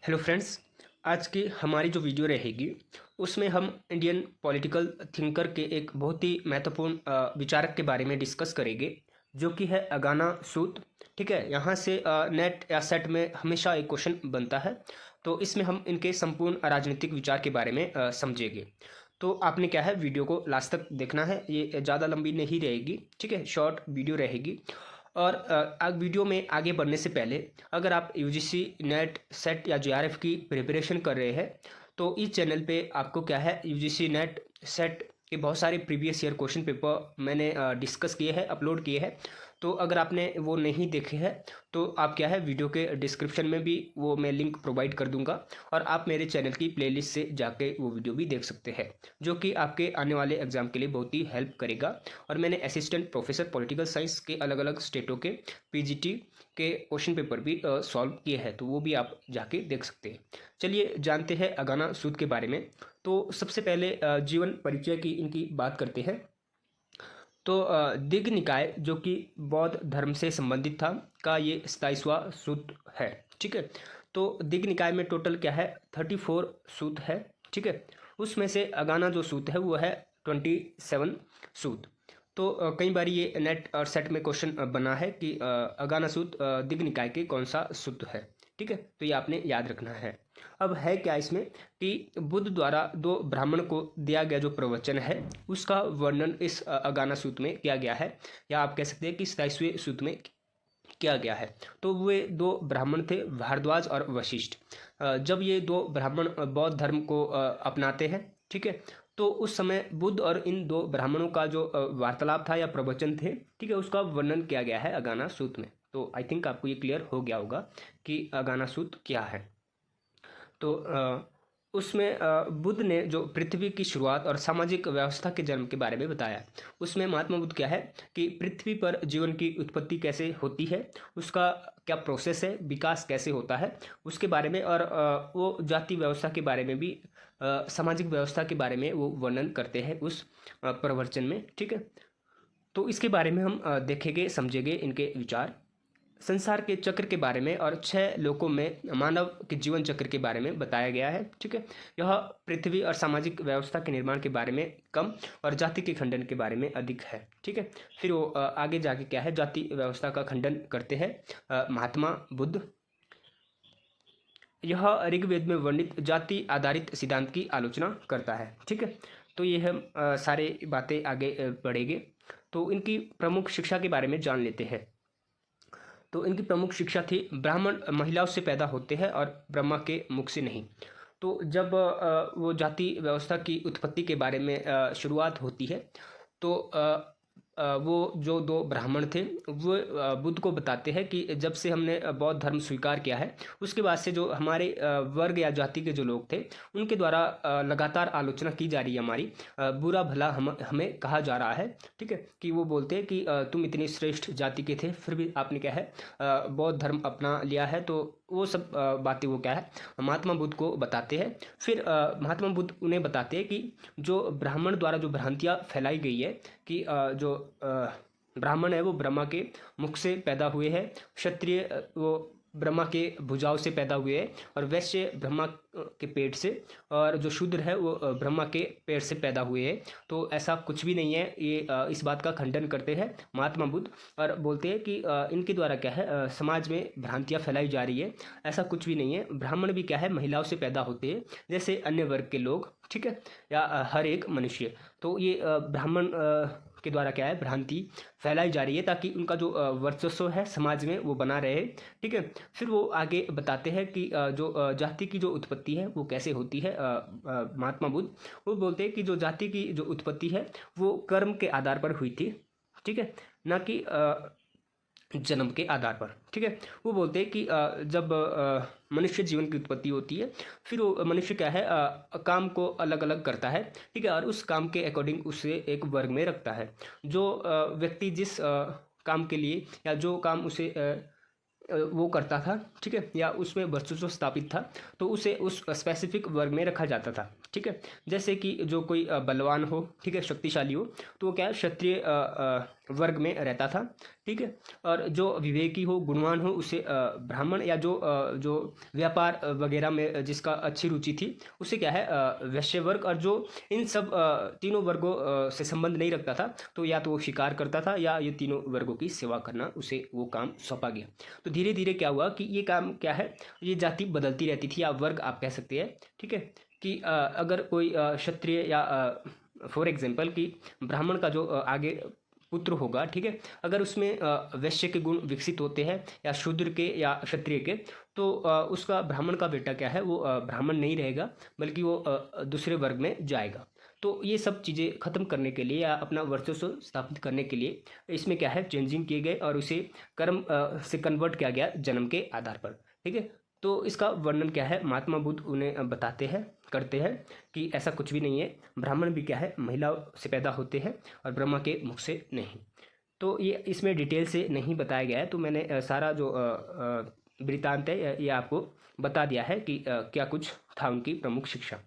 Hello friends. आज की हमारी जो वीडियो रहेगी उसमें हम इंडियन पॉलिटिकल थिंकर के एक बहुत ही महत्वपूर्ण विचारक के बारे में डिस्कस करेंगे, जो कि है अगाना सूद। ठीक है, यहाँ से नेट या सेट में हमेशा एक क्वेश्चन बनता है, तो इसमें हम इनके संपूर्ण राजनीतिक विचार के बारे में समझेंगे। तो आपने क्या है, वीडियो को लास्ट तक देखना है, ये ज़्यादा लंबी नहीं रहेगी। ठीक है, शॉर्ट वीडियो रहेगी। और वीडियो में आगे बढ़ने से पहले, अगर आप यूजीसी नेट सेट या जेआरएफ की प्रिपरेशन कर रहे हैं तो इस चैनल पे आपको क्या है, यूजीसी नेट सेट के बहुत सारे प्रीवियस ईयर क्वेश्चन पेपर मैंने डिस्कस किए हैं, अपलोड किए हैं। तो अगर आपने वो नहीं देखे हैं तो आप क्या है, वीडियो के डिस्क्रिप्शन में भी वो मैं लिंक प्रोवाइड कर दूंगा, और आप मेरे चैनल की प्लेलिस्ट से जाके वो वीडियो भी देख सकते हैं, जो कि आपके आने वाले एग्जाम के लिए बहुत ही हेल्प करेगा। और मैंने असिस्टेंट प्रोफेसर पॉलिटिकल साइंस के अलग अलग स्टेटों के पीजीटी के क्वेश्चन पेपर भी सॉल्व किए हैं, तो वो भी आप जाके देख सकते हैं। चलिए जानते हैं अगाना सूद के बारे में। तो सबसे पहले जीवन परिचय की इनकी बात करते हैं। तो दिग्ग निकाय, जो कि बौद्ध धर्म से संबंधित था, का ये 27वां सूत्र है। ठीक है, तो दिग्ग निकाय में टोटल क्या है, 34 सूत्र है। ठीक है, उसमें से अगाना जो सूत्र है वो है 27 सूत्र। तो कई बार ये नेट और सेट में क्वेश्चन बना है कि अगाना सूत्र दिग्ग निकाय के कौन सा सूत्र है। ठीक है, तो ये आपने याद रखना है। अब है क्या इसमें कि बुद्ध द्वारा दो ब्राह्मण को दिया गया जो प्रवचन है, उसका वर्णन इस अगाना सूत्र में किया गया है, या आप कह सकते हैं कि 27वें सूत्र में किया गया है। तो वे दो ब्राह्मण थे, भारद्वाज और वशिष्ठ। जब ये दो ब्राह्मण बौद्ध धर्म को अपनाते हैं, ठीक है, तो उस समय बुद्ध और इन दो ब्राह्मणों का जो वार्तालाप था या प्रवचन थे, ठीक है, उसका वर्णन किया गया है अगाना सूत्र में। तो आई थिंक आपको ये क्लियर हो गया होगा कि अगाना सूत्र क्या है। तो उसमें बुद्ध ने जो पृथ्वी की शुरुआत और सामाजिक व्यवस्था के जन्म के बारे में बताया। उसमें महात्मा बुद्ध क्या है कि पृथ्वी पर जीवन की उत्पत्ति कैसे होती है, उसका क्या प्रोसेस है, विकास कैसे होता है, उसके बारे में, और वो जाति व्यवस्था के बारे में भी, सामाजिक व्यवस्था के बारे में वो वर्णन करते हैं उस प्रवचन में। ठीक है, तो इसके बारे में हम देखेंगे, समझेंगे इनके विचार। संसार के चक्र के बारे में और 6 लोकों में मानव के जीवन चक्र के बारे में बताया गया है। ठीक है, यह पृथ्वी और सामाजिक व्यवस्था के निर्माण के बारे में कम और जाति के खंडन के बारे में अधिक है। ठीक है, फिर वो आगे जाके क्या है, जाति व्यवस्था का खंडन करते हैं महात्मा बुद्ध। यह ऋग्वेद में वर्णित जाति आधारित सिद्धांत की आलोचना करता है। ठीक है, तो ये हम सारे बातें आगे बढ़ेंगे। तो इनकी प्रमुख शिक्षा के बारे में जान लेते हैं। तो इनकी प्रमुख शिक्षा थी, ब्राह्मण महिलाओं से पैदा होते हैं और ब्रह्मा के मुख से नहीं। तो जब वो जाति व्यवस्था की उत्पत्ति के बारे में शुरुआत होती है, तो वो जो दो ब्राह्मण थे वो बुद्ध को बताते हैं कि जब से हमने बौद्ध धर्म स्वीकार किया है, उसके बाद से जो हमारे वर्ग या जाति के जो लोग थे उनके द्वारा लगातार आलोचना की जा रही है, हमारी बुरा भला हमें कहा जा रहा है। ठीक है, कि वो बोलते हैं कि तुम इतनी श्रेष्ठ जाति के थे, फिर भी आपने क्या है बौद्ध धर्म अपना लिया है। तो वो सब बातें वो क्या है, महात्मा बुद्ध को बताते हैं। फिर महात्मा बुद्ध उन्हें बताते हैं कि जो ब्राह्मण द्वारा जो भ्रांतियाँ फैलाई गई है कि जो ब्राह्मण है वो ब्रह्मा के मुख से पैदा हुए हैं, क्षत्रिय वो ब्रह्मा के भुजाओं से पैदा हुए हैं, और वैश्य ब्रह्मा के पेट से, और जो शूद्र है वो ब्रह्मा के पेट से पैदा हुए हैं। तो ऐसा कुछ भी नहीं है। ये इस बात का खंडन करते हैं महात्मा बुद्ध, और बोलते हैं कि इनके द्वारा क्या है समाज में भ्रांतियाँ फैलाई जा रही है। ऐसा कुछ भी नहीं है। ब्राह्मण भी क्या है, महिलाओं से पैदा होते हैं जैसे अन्य वर्ग के लोग। ठीक है, या हर एक मनुष्य। तो ये ब्राह्मण के द्वारा क्या है, भ्रांति फैलाई जा रही है, ताकि उनका जो वर्चस्व है समाज में वो बना रहे। ठीक है, फिर वो आगे बताते हैं कि जो जाति की जो उत्पत्ति है वो कैसे होती है। महात्मा बुद्ध वो बोलते हैं कि जो जाति की जो उत्पत्ति है वो कर्म के आधार पर हुई थी। ठीक है, ना कि जन्म के आधार पर। ठीक है, वो बोलते हैं कि जब मनुष्य जीवन की उत्पत्ति होती है, फिर वो मनुष्य क्या है काम को अलग अलग करता है। ठीक है, और उस काम के अकॉर्डिंग उसे एक वर्ग में रखता है। जो व्यक्ति जिस काम के लिए, या जो काम उसे वो करता था, ठीक है, या उसमें वर्चस्व स्थापित था, तो उसे उस स्पेसिफिक वर्ग में रखा जाता था। ठीक है। जैसे कि जो कोई बलवान हो, ठीक है, शक्तिशाली हो, तो वो क्या है, क्षत्रिय वर्ग में रहता था, ठीक है। और जो विवेकी हो, गुणवान हो, उसे ब्राह्मण, या जो व्यापार वगैरह में जिसका अच्छी रुचि थी, उसे क्या है, वैश्य वर्ग। और जो इन सब तीनों वर्गों से संबंध नहीं रखता था, तो या तो वो शिकार करता था, या ये तीनों वर्गों की सेवा करना उसे वो काम सौंपा गया। तो धीरे धीरे क्या हुआ कि ये काम क्या है, ये जाति बदलती रहती थी, या वर्ग आप कह सकते हैं, ठीक है। कि अगर कोई क्षत्रिय, या फॉर एग्जांपल कि ब्राह्मण का जो आगे पुत्र होगा, ठीक है, अगर उसमें वैश्य के गुण विकसित होते हैं, या शूद्र के या क्षत्रिय के, तो उसका ब्राह्मण का बेटा क्या है, वो ब्राह्मण नहीं रहेगा, बल्कि वो दूसरे वर्ग में जाएगा। तो ये सब चीज़ें ख़त्म करने के लिए, या अपना वर्चस्व स्थापित करने के लिए इसमें क्या है, चेंजिंग किए गए, और उसे कर्म से कन्वर्ट किया गया जन्म के आधार पर, ठीक है। तो इसका वर्णन क्या है, महात्मा बुद्ध उन्हें बताते हैं, करते हैं कि ऐसा कुछ भी नहीं है, ब्राह्मण भी क्या है, महिला से पैदा होते हैं, और ब्रह्मा के मुख से नहीं। तो ये इसमें डिटेल से नहीं बताया गया है, तो मैंने सारा जो वृत्तांत है ये आपको बता दिया है कि क्या कुछ था उनकी प्रमुख शिक्षा।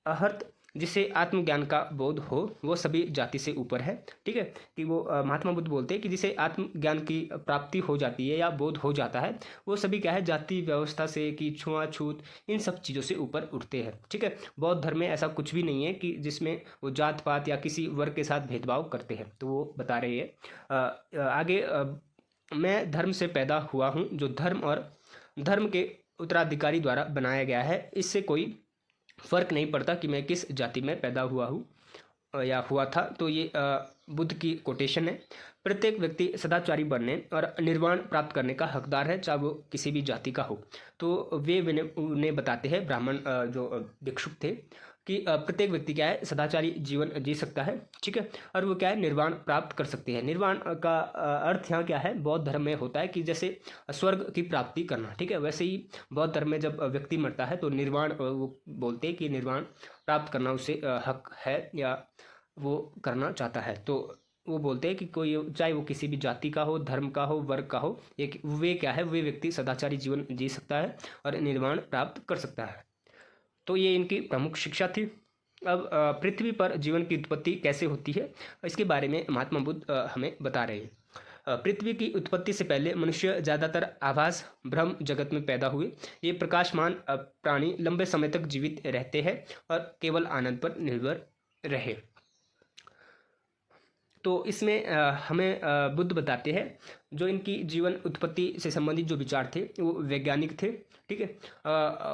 अहर्त, जिसे आत्मज्ञान का बोध हो, वो सभी जाति से ऊपर है, ठीक है। कि वो महात्मा बुद्ध बोलते हैं कि जिसे आत्मज्ञान की प्राप्ति हो जाती है, या बोध हो जाता है, वो सभी क्या है, जाति व्यवस्था से, कि छुआछूत, इन सब चीज़ों से ऊपर उठते हैं, ठीक है। बौद्ध धर्म में ऐसा कुछ भी नहीं है कि जिसमें वो जात पात या किसी वर्ग के साथ भेदभाव करते हैं, तो वो बता रहे हैं आगे। मैं धर्म से पैदा हुआ हूँ, जो धर्म और धर्म के उत्तराधिकारी द्वारा बनाया गया है, इससे कोई फ़र्क नहीं पड़ता कि मैं किस जाति में पैदा हुआ हूँ या हुआ था। तो ये बुद्ध की कोटेशन है। प्रत्येक व्यक्ति सदाचारी बनने और निर्वाण प्राप्त करने का हकदार है, चाहे वो किसी भी जाति का हो। तो वे उन्हें बताते हैं, ब्राह्मण जो भिक्षुक थे, कि प्रत्येक व्यक्ति क्या है, सदाचारी जीवन जी सकता है, ठीक है। और वो क्या है, निर्वाण प्राप्त कर सकते हैं। निर्वाण का अर्थ यहाँ क्या है, बौद्ध धर्म में होता है कि जैसे स्वर्ग की प्राप्ति करना, ठीक है। वैसे ही बौद्ध धर्म में जब व्यक्ति मरता है तो निर्वाण, वो बोलते हैं कि निर्वाण प्राप्त करना उसे हक है, या वो करना चाहता है। तो वो बोलते हैं कि कोई, चाहे वो किसी भी जाति का हो, धर्म का हो, वर्ग का हो, एक वे क्या है, वे व्यक्ति सदाचारी जीवन जी सकता है और निर्वाण प्राप्त कर सकता है। तो ये इनकी प्रमुख शिक्षा थी। अब पृथ्वी पर जीवन की उत्पत्ति कैसे होती है, इसके बारे में महात्मा बुद्ध हमें बता रहे हैं। पृथ्वी की उत्पत्ति से पहले मनुष्य ज़्यादातर आभास भ्रम जगत में पैदा हुए। ये प्रकाशमान प्राणी लंबे समय तक जीवित रहते हैं और केवल आनंद पर निर्भर रहे। तो इसमें हमें बुद्ध बताते हैं, जो इनकी जीवन उत्पत्ति से संबंधित जो विचार थे वो वैज्ञानिक थे, ठीक है।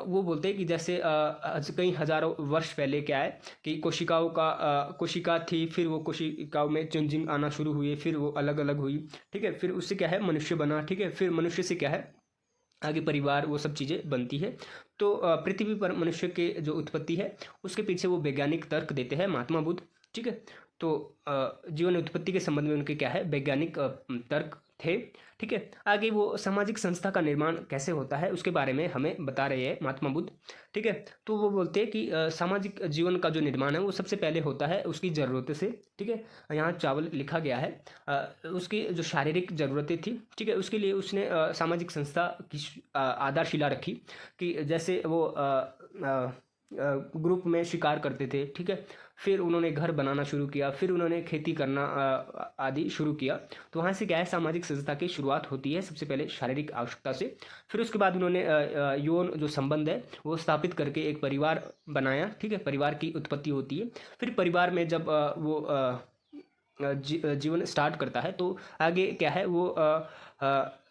वो बोलते हैं कि जैसे कई हज़ारों वर्ष पहले क्या है कि कोशिकाओं का कोशिका थी, फिर वो कोशिकाओं में चेंजिंग आना शुरू हुई, फिर वो अलग अलग हुई, ठीक है। फिर उससे क्या है, मनुष्य बना, ठीक है। फिर मनुष्य से क्या है, आगे परिवार, वो सब चीज़ें बनती है। तो पृथ्वी पर मनुष्य के जो उत्पत्ति है उसके पीछे वो वैज्ञानिक तर्क देते हैं महात्मा बुद्ध, ठीक है। तो जीवन उत्पत्ति के संबंध में उनके क्या है, वैज्ञानिक तर्क थे, ठीक है। आगे वो सामाजिक संस्था का निर्माण कैसे होता है उसके बारे में हमें बता रहे हैं महात्मा बुद्ध, ठीक है। तो वो बोलते हैं कि सामाजिक जीवन का जो निर्माण है वो सबसे पहले होता है उसकी ज़रूरतों से, ठीक है। यहाँ चावल लिखा गया है, उसकी जो शारीरिक ज़रूरतें थी, ठीक है, उसके लिए उसने सामाजिक संस्था की आधारशिला रखी। कि जैसे वो ग्रुप में शिकार करते थे, ठीक है। फिर उन्होंने घर बनाना शुरू किया, फिर उन्होंने खेती करना आदि शुरू किया। तो वहाँ से क्या है, सामाजिक संस्था की शुरुआत होती है सबसे पहले शारीरिक आवश्यकता से। फिर उसके बाद उन्होंने यौन जो संबंध है वो स्थापित करके एक परिवार बनाया, ठीक है। परिवार की उत्पत्ति होती है। फिर परिवार में जब वो जीवन स्टार्ट करता है तो आगे क्या है, वो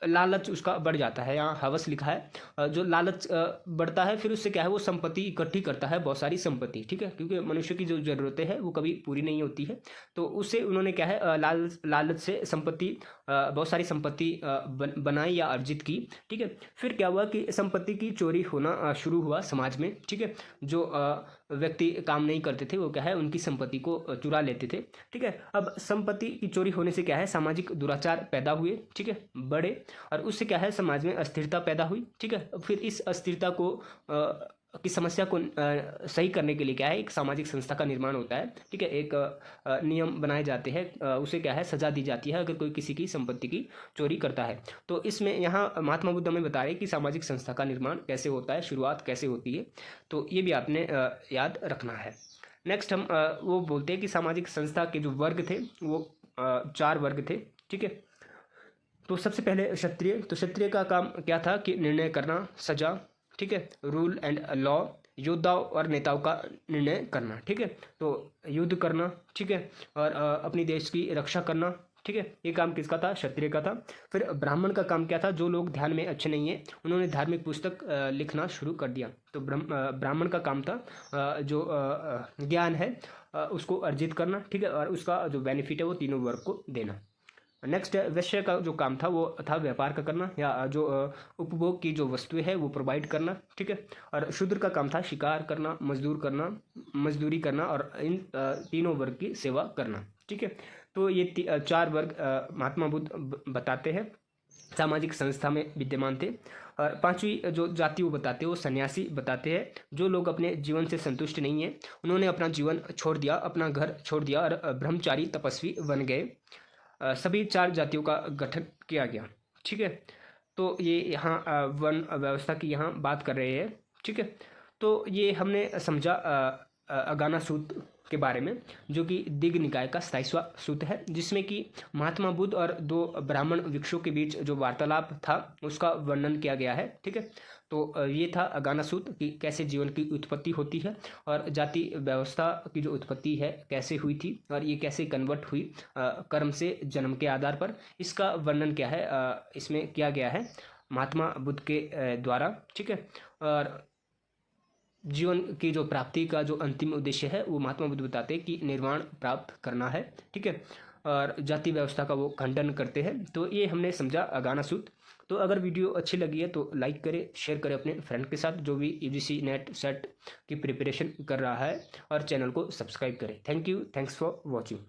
लालच उसका बढ़ जाता है। यहाँ हवस लिखा है, जो लालच बढ़ता है, फिर उससे क्या है, वो संपत्ति इकट्ठी करता है, बहुत सारी संपत्ति, ठीक है। क्योंकि मनुष्य की जो ज़रूरतें हैं वो कभी पूरी नहीं होती है। तो उससे उन्होंने क्या है, लालच से संपत्ति, बहुत सारी संपत्ति बनाई या अर्जित की, ठीक है। फिर क्या हुआ कि संपत्ति की चोरी होना शुरू हुआ समाज में, ठीक है। जो व्यक्ति काम नहीं करते थे वो क्या है, उनकी संपत्ति को चुरा लेते थे, ठीक है। अब संपत्ति की चोरी होने से क्या है, सामाजिक दुराचार पैदा हुए, ठीक है, बड़े। और उससे क्या है, समाज में अस्थिरता पैदा हुई, ठीक है। फिर इस अस्थिरता को की समस्या को सही करने के लिए क्या है, एक सामाजिक संस्था का निर्माण होता है। ठीक है, एक नियम बनाए जाते हैं, उसे क्या है, सजा दी जाती है अगर कोई किसी की संपत्ति की चोरी करता है। तो इसमें यहाँ महात्मा बुद्ध हमें बता रहे हैं कि सामाजिक संस्था का निर्माण कैसे होता है, शुरुआत कैसे होती है। तो ये भी आपने याद रखना है। नेक्स्ट हम वो बोलते हैं कि सामाजिक संस्था के जो वर्ग थे वो 4 वर्ग थे। ठीक है, तो सबसे पहले क्षत्रिय। तो क्षत्रिय का काम क्या था कि निर्णय करना, सजा, ठीक है, रूल एंड लॉ, योद्धाओं और नेताओं का निर्णय करना। ठीक है, तो युद्ध करना, ठीक है, और अपनी देश की रक्षा करना। ठीक है, ये काम किसका था, क्षत्रिय का था। फिर ब्राह्मण का काम क्या था, जो लोग ध्यान में अच्छे नहीं है उन्होंने धार्मिक पुस्तक लिखना शुरू कर दिया। तो ब्राह्मण का काम था जो ज्ञान है उसको अर्जित करना। ठीक है, और उसका जो बेनिफिट है वो तीनों वर्ग को देना। नेक्स्ट वैश्य का जो काम था वो था व्यापार का करना, या जो उपभोग की जो वस्तुएं है वो प्रोवाइड करना। ठीक है, और शूद्र का काम था शिकार करना, मजदूरी करना और इन तीनों वर्ग की सेवा करना। ठीक है, तो ये 4 वर्ग महात्मा बुद्ध बताते हैं सामाजिक संस्था में विद्यमान थे। और 5वीं जो जाति वो बताते हैं वो सन्यासी बताते हैं, जो लोग अपने जीवन से संतुष्ट नहीं है उन्होंने अपना जीवन छोड़ दिया, अपना घर छोड़ दिया और ब्रह्मचारी तपस्वी बन गए। सभी 4 जातियों का गठन किया गया। ठीक है, तो ये यहाँ वर्ण व्यवस्था की यहाँ बात कर रहे हैं। ठीक है, तो ये हमने समझा अगाना सूत्र के बारे में, जो कि दिग्ग निकाय का 27वां सूत्र है, जिसमें कि महात्मा बुद्ध और 2 ब्राह्मण भिक्षुओं के बीच जो वार्तालाप था उसका वर्णन किया गया है। ठीक है, तो ये था अगाना सूत्र कि कैसे जीवन की उत्पत्ति होती है और जाति व्यवस्था की जो उत्पत्ति है कैसे हुई थी और ये कैसे कन्वर्ट हुई कर्म से जन्म के आधार पर, इसका वर्णन क्या है इसमें किया गया है महात्मा बुद्ध के द्वारा। ठीक है, और जीवन की जो प्राप्ति का जो अंतिम उद्देश्य है वो महात्मा बुद्ध बताते हैं कि निर्वाण प्राप्त करना है। ठीक है, और जाति व्यवस्था का वो खंडन करते हैं। तो ये हमने समझा अगाना सूत्र। तो अगर वीडियो अच्छी लगी है तो लाइक करें, शेयर करें अपने फ्रेंड के साथ जो भी यूजीसी नेट सेट की प्रिपरेशन कर रहा है, और चैनल को सब्सक्राइब करें। Thank you, thanks for watching.